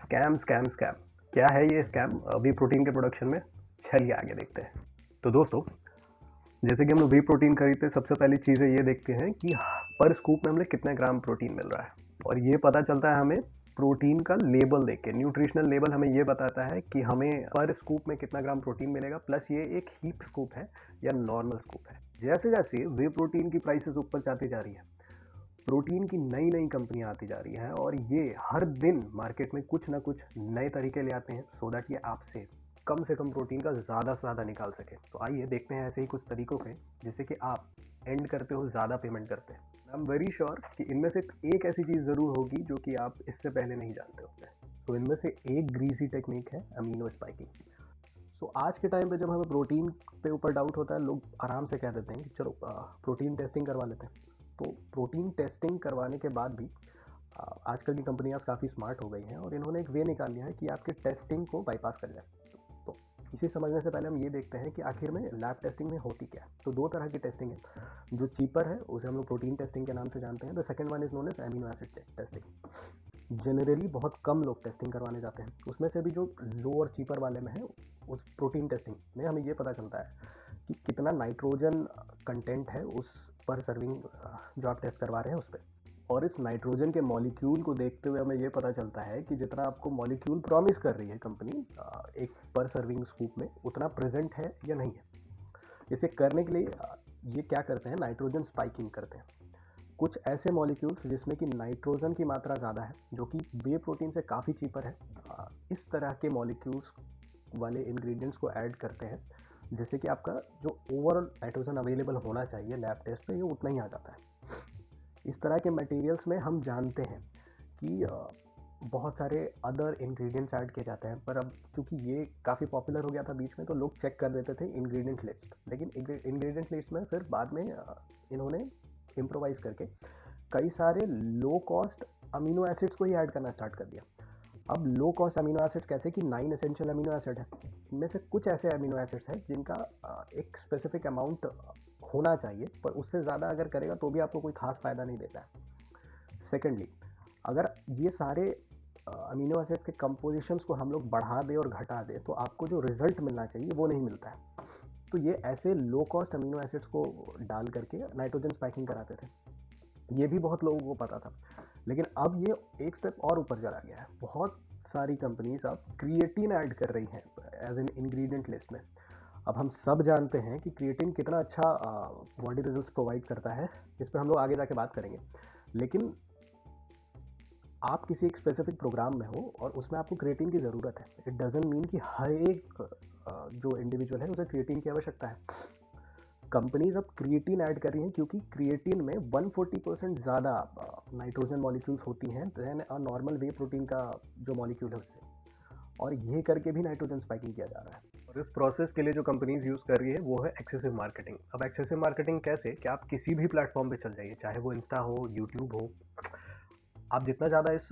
Scam scam scam क्या है ये स्कैम वी प्रोटीन के प्रोडक्शन में? चलिए आगे देखते हैं। तो दोस्तों, जैसे कि हम लोग वी प्रोटीन खरीदते हैं, सबसे पहली चीज़ें ये देखते हैं कि पर स्कूप में हमें कितने ग्राम प्रोटीन मिल रहा है। और ये पता चलता है हमें प्रोटीन का लेबल देख के। न्यूट्रिशनल लेबल हमें ये बताता है कि हमें पर स्कूप में कितना ग्राम प्रोटीन मिलेगा, प्लस ये एक हीप स्कूप है या नॉर्मल स्कूप है। जैसे जैसे वे प्रोटीन की प्राइसेस ऊपर जाती जा रही है, प्रोटीन की नई नई कंपनियां आती जा रही हैं और ये हर दिन मार्केट में कुछ ना कुछ नए तरीके ले आते हैं सो दैट ये आपसे कम से कम प्रोटीन का ज़्यादा से ज़्यादा निकाल सके। तो आइए देखते हैं ऐसे ही कुछ तरीकों के जिससे कि आप एंड करते हो ज़्यादा पेमेंट करते हैं। आई एम वेरी श्योर कि इनमें से एक ऐसी चीज़ ज़रूर होगी जो कि आप इससे पहले नहीं जानते होते। तो इनमें से एक ग्रीसी टेक्निक है अमीनो स्पाइकिंग। सो आज के टाइम पे जब हमें प्रोटीन पे ऊपर डाउट होता है, लोग आराम से कह देते हैं कि चलो प्रोटीन टेस्टिंग करवा लेते हैं। तो प्रोटीन टेस्टिंग करवाने के बाद भी आजकल की कंपनियां काफ़ी स्मार्ट हो गई हैं और इन्होंने एक वे निकाल लिया है कि आपके टेस्टिंग को बाईपास कर जाए। तो इसे समझने से पहले हम ये देखते हैं कि आखिर में लैब टेस्टिंग में होती क्या है। तो दो तरह की टेस्टिंग है। जो चीपर है उसे हम लोग प्रोटीन टेस्टिंग के नाम से जानते हैं। The second one is known as amino acid testing. Generally बहुत कम लोग टेस्टिंग करवाने जाते हैं। उसमें से भी जो लो और चीपर वाले में है, उस प्रोटीन टेस्टिंग में हमें ये पता चलता है कि कितना नाइट्रोजन कंटेंट है उस पर सर्विंग जो आप टेस्ट करवा रहे हैं उस पर। और इस नाइट्रोजन के मॉलिक्यूल को देखते हुए हमें ये पता चलता है कि जितना आपको मॉलिक्यूल प्रॉमिस कर रही है कंपनी एक पर सर्विंग स्कूप में, उतना प्रेजेंट है या नहीं है। इसे करने के लिए ये क्या करते हैं, नाइट्रोजन स्पाइकिंग करते हैं। कुछ ऐसे मॉलिक्यूल्स जिसमें कि नाइट्रोजन की मात्रा ज़्यादा है, जो कि वे प्रोटीन से काफ़ी चीपर है, इस तरह के मॉलिक्यूल्स वाले इंग्रेडिएंट्स को ऐड करते हैं, जिससे कि आपका जो ओवरऑल नाइट्रोजन अवेलेबल होना चाहिए लैब टेस्ट में, ये उतना ही आ जाता है। इस तरह के मटेरियल्स में हम जानते हैं कि बहुत सारे अदर इंग्रेडिएंट्स ऐड किए जाते हैं, पर अब क्योंकि ये काफ़ी पॉपुलर हो गया था बीच में, तो लोग चेक कर देते थे इंग्रेडिएंट लिस्ट। लेकिन इंग्रेडिएंट लिस्ट में फिर बाद में इन्होंने इम्प्रोवाइज़ करके कई सारे लो कॉस्ट अमीनो एसिड्स को ही ऐड करना स्टार्ट कर दिया। अब लो कॉस्ट अमीनो एसिड्स कैसे कि 9 एसेंशियल अमीनो एसिड है। इनमें से कुछ ऐसे अमीनो एसिड्स हैं जिनका एक स्पेसिफिक अमाउंट होना चाहिए, पर उससे ज़्यादा अगर करेगा तो भी आपको कोई खास फ़ायदा नहीं देता है। सेकेंडली, अगर ये सारे अमीनो एसिड्स के कंपोजिशंस को हम लोग बढ़ा दें और घटा दें तो आपको जो रिजल्ट मिलना चाहिए वो नहीं मिलता है। तो ये ऐसे लो कॉस्ट अमीनो एसिड्स को डाल करके नाइट्रोजन स्पाइकिंग कराते थे। ये भी बहुत लोगों को पता था, लेकिन अब ये एक स्टेप और ऊपर चला गया है। बहुत सारी कंपनीज अब क्रिएटिन ऐड कर रही हैं एज एन इंग्रेडिएंट लिस्ट में। अब हम सब जानते हैं कि क्रिएटिन कितना अच्छा बॉडी रिजल्ट्स प्रोवाइड करता है, इस पर हम लोग आगे जाके बात करेंगे। लेकिन आप किसी एक स्पेसिफिक प्रोग्राम में हो और उसमें आपको क्रिएटिन की ज़रूरत है, इट डजंट मीन कि हर एक जो इंडिविजुअल है उसे क्रिएटिन की आवश्यकता है। कंपनीज अब क्रिएटिन ऐड कर रही हैं क्योंकि क्रिएटिन में 140% ज़्यादा नाइट्रोजन मॉलिक्यूल्स होती हैं then a normal way protein का जो मॉलिक्यूल है उससे, और ये करके भी नाइट्रोजन स्पाइकिंग किया जा रहा है। और इस प्रोसेस के लिए जो कंपनीज यूज़ कर रही है वो है एक्सेसिव मार्केटिंग। अब एक्सेसिव मार्केटिंग कैसे कि आप किसी भी प्लेटफॉर्म पे चल जाइए, चाहे वो इंस्टा हो, यूट्यूब हो, आप जितना ज़्यादा इस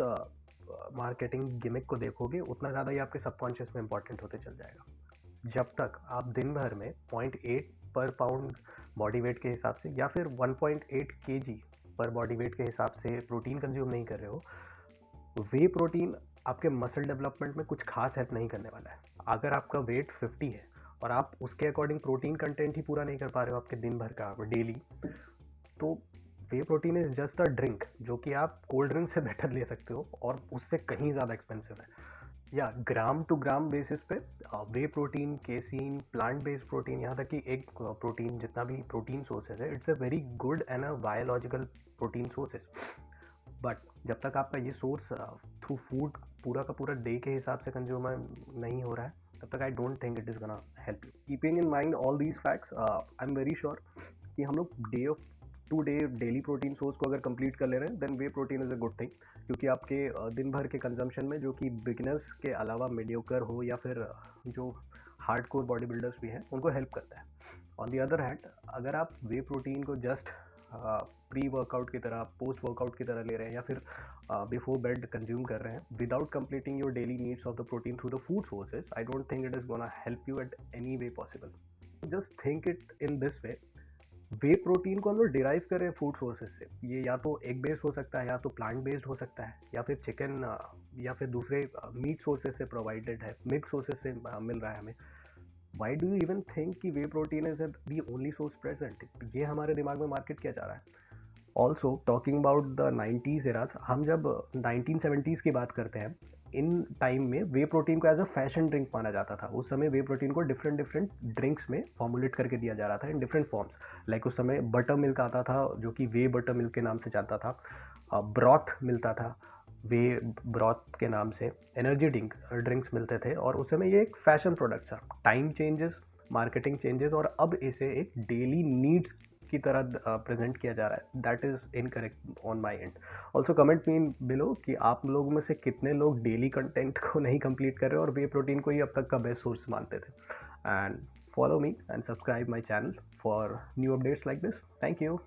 मार्केटिंग गिमिक को देखोगे उतना ज़्यादा ही आपके सबकॉन्शियस में इंपॉर्टेंट होते चल जाएगा। जब तक आप दिन भर में 0.8 पर पाउंड बॉडी वेट के हिसाब से या फिर 1.8 केजी पर बॉडी वेट के हिसाब से प्रोटीन कंज्यूम नहीं कर रहे हो, वे प्रोटीन आपके मसल डेवलपमेंट में कुछ खास हेल्प नहीं करने वाला है। अगर आपका वेट 50 है और आप उसके अकॉर्डिंग प्रोटीन कंटेंट ही पूरा नहीं कर पा रहे हो आपके दिन भर का डेली, तो whey protein is just a drink जो कि आप कोल्ड ड्रिंक से बेटर ले सकते हो और उससे कहीं ज़्यादा एक्सपेंसिव है। या ग्राम टू ग्राम बेसिस पे whey protein, casein, plant based protein, यहाँ तक कि एक प्रोटीन जितना भी प्रोटीन सोर्सेज है, it's a very good and a biological protein sources. But जब तक आपका ये सोर्स थ्रू फूड पूरा का पूरा डे के हिसाब से कंज्यूमर नहीं हो रहा है, तब तक I don't think it is gonna help you. Keeping in mind all these facts, I am very sure कि हम लोग day of to day daily protein source को अगर कंप्लीट कर ले रहे हैं then whey protein is a good thing, क्योंकि आपके दिन भर के कंजम्पशन में, जो कि बिगिनर्स के अलावा मीडियोकर हो या फिर जो हार्ड कोर बॉडी बिल्डर्स भी हैं, उनको हेल्प करता है। ऑन दी अदर हैंड, अगर आप वे प्रोटीन को जस्ट प्री वर्कआउट की तरह, पोस्ट वर्कआउट की तरह ले रहे हैं या फिर बिफोर बेड कंज्यूम कर रहे हैं without completing your daily needs of the protein through the food sources, I don't think it is gonna help you at any way possible. Just think it in this way, way protein को हम लोग derive कर रहे हैं food sources से। ये या तो एग बेस्ड हो सकता है, या तो प्लांट बेस्ड हो सकता है, या फिर चिकन, या फिर दूसरे मीट सोर्सेज से प्रोवाइडेड है, मिल्क सोर्सेज से मिल रहा है हमें। Why do you even think कि whey protein is the only source present? ये हमारे दिमाग में मार्केट किया जा रहा है। Also talking about the 90s eras, हम जब 1970s की बात करते हैं, इन टाइम में वे प्रोटीन को एज अ फैशन ड्रिंक माना जाता था। उस समय वे प्रोटीन को डिफरेंट डिफरेंट ड्रिंक्स में फॉर्मुलेट करके दिया जा रहा था इन डिफरेंट फॉर्म्स। लाइक उस समय बटर मिल्क आता था जो कि वे बटर मिल्क के नाम से जाता था, ब्रॉथ मिलता था वे ब्रॉथ के नाम से, एनर्जी ड्रिंक्स मिलते थे, और उस समय ये एक फैशन प्रोडक्ट था। टाइम चेंजेस, मार्केटिंग चेंजेस, और अब इसे एक डेली नीड्स की तरह प्रेजेंट किया जा रहा है। That is incorrect on my and. Also comment me below कि आप लोगों में से कितने लोग डेली कंटेंट को नहीं कंप्लीट कर रहे हो और वे प्रोटीन को ही अब तक का बेस्ट सोर्स मानते थे। And follow me and subscribe my channel for new updates like this. Thank you.